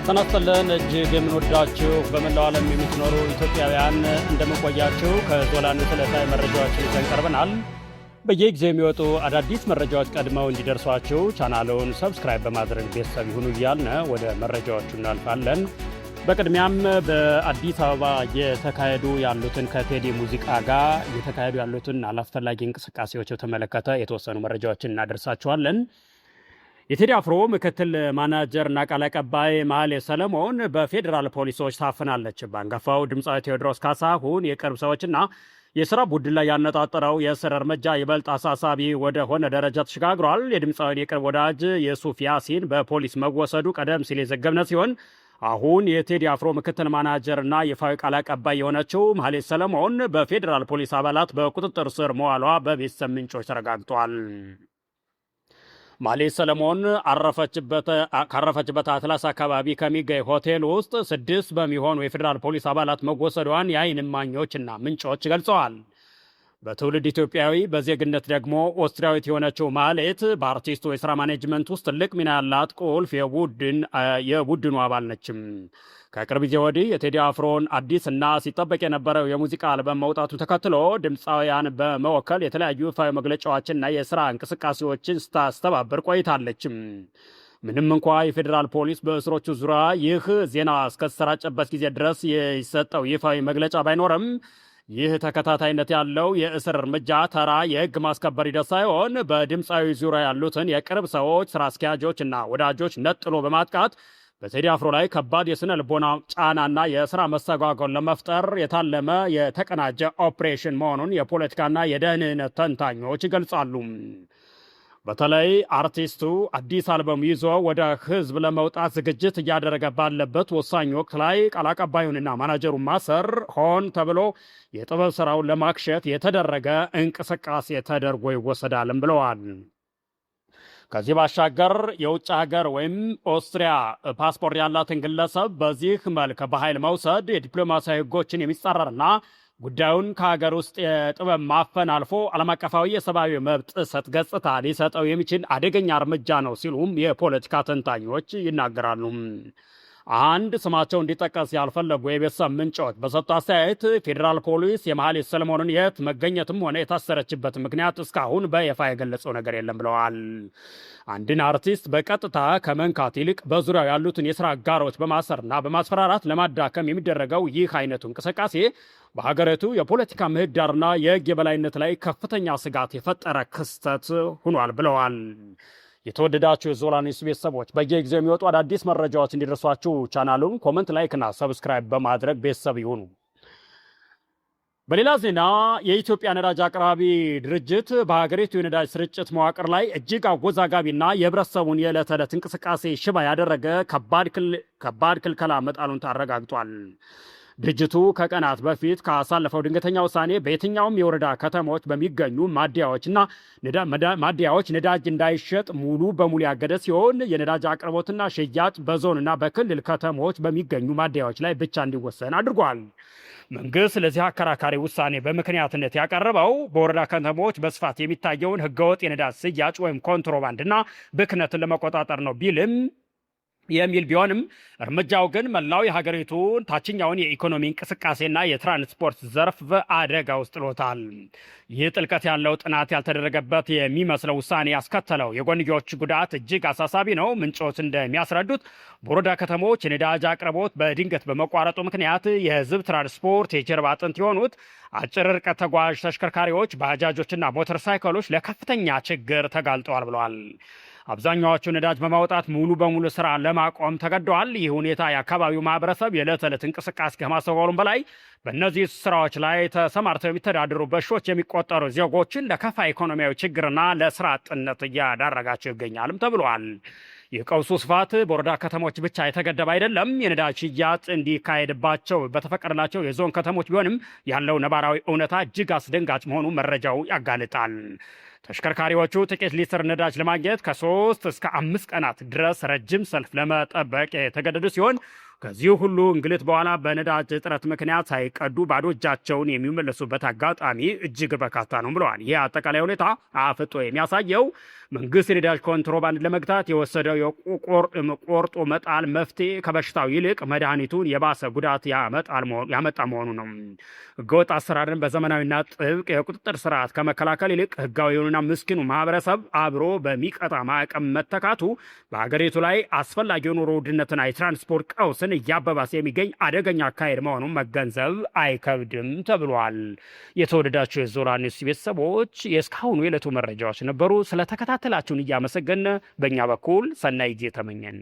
ተናስተለን እጅግ የምንወዳችሁ በመላው ዓለም የምትኖሩ ኢትዮጵያውያን እንደምቆያችሁ ከዞላን ዕለታዊ መረጃዎችን ይዘን ቀርበናል። በየጊዜው የሚወጡ አዳዲስ መረጃዎች ቀድመው እንዲደርሷችሁ ቻናሉን ሰብስክራይብ በማድረግ ቤተሰብ ይሁኑ እያልን ወደ መረጃዎቹ እናልፋለን። በቅድሚያም በአዲስ አበባ እየተካሄዱ ያሉትን ከቴዲ ሙዚቃ ጋር እየተካሄዱ ያሉትን አላስፈላጊ እንቅስቃሴዎች የተመለከተ የተወሰኑ መረጃዎችን እናደርሳችኋለን። የቴዲ አፍሮ ምክትል ማናጀር እና ቃል አቀባይ መሃሌት ሰለሞን በፌዴራል ፖሊሶች ታፍናለች። በአንጋፋው ድምፃዊ ቴዎድሮስ ካሳሁን የቅርብ ሰዎችና የሥራ ቡድን ላይ ያነጣጠረው የእስር እርምጃ ይበልጥ አሳሳቢ ወደ ሆነ ደረጃ ተሸጋግሯል። የድምፃዊን የቅርብ ወዳጅ የሱፍ ያሲን በፖሊስ መወሰዱ ቀደም ሲል የዘገብነ ሲሆን አሁን የቴዲ አፍሮ ምክትል ማናጀር እና ይፋዊ ቃል አቀባይ የሆነችው መሃሌት ሰለሞን በፌዴራል ፖሊስ አባላት በቁጥጥር ስር መዋሏ በቤተሰብ ምንጮች ተረጋግጧል። መሃሌት ሰለሞን ካረፈችበት አትላስ አካባቢ ከሚገኝ ሆቴል ውስጥ 6 በሚሆኑ የፌዴራል ፖሊስ አባላት መወሰዷን የዓይን እማኞችና ምንጮች ገልጸዋል። በትውልድ ኢትዮጵያዊ በዜግነት ደግሞ ኦስትሪያዊት የሆነችው መሃሌት በአርቲስቱ የሥራ ማኔጅመንት ውስጥ ትልቅ ሚና ያላት ቁልፍ የቡድኑ አባል ነችም። ከቅርብ ጊዜ ወዲህ የቴዲ አፍሮን አዲስ እና ሲጠበቅ የነበረው የሙዚቃ አልበም መውጣቱን ተከትሎ ድምፃውያን በመወከል የተለያዩ ይፋዊ መግለጫዎችንና የሥራ እንቅስቃሴዎችን ስታስተባብር ቆይታለችም። ምንም እንኳ የፌዴራል ፖሊስ በእስሮቹ ዙሪያ ይህ ዜና እስከተሰራጨበት ጊዜ ድረስ የሰጠው ይፋዊ መግለጫ ባይኖርም ይህ ተከታታይነት ያለው የእስር እርምጃ ተራ የሕግ ማስከበር ሂደት ሳይሆን በድምፃዊ ዙሪያ ያሉትን የቅርብ ሰዎች፣ ስራ አስኪያጆች እና ወዳጆች ነጥሎ በማጥቃት በቴዲ አፍሮ ላይ ከባድ የስነ ልቦና ጫናና የስራ መስተጓጎል ለመፍጠር የታለመ የተቀናጀ ኦፕሬሽን መሆኑን የፖለቲካና የደህንነት ተንታኞች ይገልጻሉ። በተለይ አርቲስቱ አዲስ አልበም ይዞ ወደ ህዝብ ለመውጣት ዝግጅት እያደረገ ባለበት ወሳኝ ወቅት ላይ ቃል አቀባዩንና ማናጀሩን ማሰር ሆን ተብሎ የጥበብ ስራውን ለማክሸት የተደረገ እንቅስቃሴ ተደርጎ ይወሰዳልም ብለዋል። ከዚህ ባሻገር የውጭ ሀገር ወይም ኦስትሪያ ፓስፖርት ያላትን ግለሰብ በዚህ መልክ በኃይል መውሰድ የዲፕሎማሲያዊ ህጎችን የሚጻረርና ጉዳዩን ከሀገር ውስጥ የጥበብ ማፈን አልፎ ዓለም አቀፋዊ የሰብአዊ መብት ጥሰት ገጽታ ሊሰጠው የሚችል አደገኛ እርምጃ ነው ሲሉም የፖለቲካ ተንታኞች ይናገራሉ። አንድ ስማቸው እንዲጠቀስ ያልፈለጉ የቤተሰብ ምንጮች በሰጡ አስተያየት ፌዴራል ፖሊስ የመሃሌት ሰለሞንን የት መገኘትም ሆነ የታሰረችበት ምክንያት እስካሁን በይፋ የገለጸው ነገር የለም ብለዋል። አንድን አርቲስት በቀጥታ ከመንካት ይልቅ በዙሪያው ያሉትን የሥራ አጋሮች በማሰርና በማስፈራራት ለማዳከም የሚደረገው ይህ አይነቱ እንቅስቃሴ በሀገሪቱ የፖለቲካ ምህዳርና የሕግ የበላይነት ላይ ከፍተኛ ስጋት የፈጠረ ክስተት ሆኗል ብለዋል። የተወደዳችሁ የዞላ ኒውስ ቤተሰቦች በየጊዜው የሚወጡ አዳዲስ መረጃዎች እንዲደርሷችሁ ቻናሉን ኮመንት፣ ላይክ እና ሰብስክራይብ በማድረግ ቤተሰብ ይሁኑ። በሌላ ዜና የኢትዮጵያ ነዳጅ አቅራቢ ድርጅት በሀገሪቱ የነዳጅ ስርጭት መዋቅር ላይ እጅግ አወዛጋቢና የህብረተሰቡን የዕለት ተዕለት እንቅስቃሴ ሽባ ያደረገ ከባድ ክልከላ መጣሉን አረጋግጧል። ድርጅቱ ከቀናት በፊት ካሳለፈው ድንገተኛ ውሳኔ በየትኛውም የወረዳ ከተሞች በሚገኙ ማደያዎች ነዳጅ እንዳይሸጥ ሙሉ በሙሉ ያገደ ሲሆን የነዳጅ አቅርቦትና ሽያጭ በዞንና በክልል ከተሞች በሚገኙ ማደያዎች ላይ ብቻ እንዲወሰን አድርጓል። መንግስት ለዚህ አከራካሪ ውሳኔ በምክንያትነት ያቀረበው በወረዳ ከተሞች በስፋት የሚታየውን ህገወጥ የነዳጅ ሽያጭ ወይም ኮንትሮባንድና ብክነትን ለመቆጣጠር ነው የሚል ቢሆንም እርምጃው ግን መላው የሀገሪቱን ታችኛውን የኢኮኖሚ እንቅስቃሴና የትራንስፖርት ዘርፍ በአደጋ ውስጥ ጥሎታል። ይህ ጥልቀት ያለው ጥናት ያልተደረገበት የሚመስለው ውሳኔ ያስከተለው የጎንዮሽ ጉዳት እጅግ አሳሳቢ ነው። ምንጮች እንደሚያስረዱት በወረዳ ከተሞች የነዳጅ አቅርቦት በድንገት በመቋረጡ ምክንያት የህዝብ ትራንስፖርት የጀርባ አጥንት የሆኑት አጭር ርቀት ተጓዥ ተሽከርካሪዎች፣ ባጃጆችና ሞተር ሳይክሎች ለከፍተኛ ችግር ተጋልጠዋል ብለዋል። አብዛኛዎቹ ነዳጅ በማውጣት ሙሉ በሙሉ ስራ ለማቆም ተገደዋል። ይህ ሁኔታ የአካባቢው ማህበረሰብ የዕለት ተዕለት እንቅስቃሴ ከማስተጓጎሉም በላይ በእነዚህ ስራዎች ላይ ተሰማርተው የሚተዳደሩ በሺዎች የሚቆጠሩ ዜጎችን ለከፋ ኢኮኖሚያዊ ችግርና ለስራ አጥነት እያዳረጋቸው ይገኛልም ተብሏል። የቀውሱ ስፋት በወረዳ ከተሞች ብቻ የተገደበ አይደለም። የነዳጅ ሽያጭ እንዲካሄድባቸው በተፈቀደላቸው የዞን ከተሞች ቢሆንም ያለው ነባራዊ እውነታ እጅግ አስደንጋጭ መሆኑ መረጃው ያጋልጣል። ተሽከርካሪዎቹ ጥቂት ሊትር ነዳጅ ለማግኘት ከ3 እስከ 5 ቀናት ድረስ ረጅም ሰልፍ ለመጠበቅ የተገደዱ ሲሆን ከዚህ ሁሉ እንግልት በኋላ በነዳጅ እጥረት ምክንያት ሳይቀዱ ባዶ እጃቸውን የሚመለሱበት አጋጣሚ እጅግ በርካታ ነው ብለዋል። ይህ አጠቃላይ ሁኔታ አፍጦ የሚያሳየው መንግስት የነዳጅ ኮንትሮባንድ ለመግታት የወሰደው ቆርጦ መጣል መፍትሄ ከበሽታው ይልቅ መድኃኒቱን የባሰ ጉዳት ያመጣ መሆኑ ነው። ህገወጥ አሰራርን በዘመናዊና ጥብቅ የቁጥጥር ስርዓት ከመከላከል ይልቅ ህጋዊውንና ምስኪኑ ማህበረሰብ አብሮ በሚቀጣ ማዕቀብ መተካቱ በሀገሪቱ ላይ አስፈላጊውን ኑሮ ውድነትና የትራንስፖርት ቀውስን እያባባሰ የሚገኝ አደገኛ አካሄድ መሆኑን መገንዘብ አይከብድም ተብሏል። የተወደዳችሁ የዞላ ኒውስ ቤተሰቦች የእስካሁኑ የዕለቱ መረጃዎች ነበሩ። ስለተከታተላችሁን እያመሰገን በእኛ በኩል ሰናይ ጊዜ ተመኘን።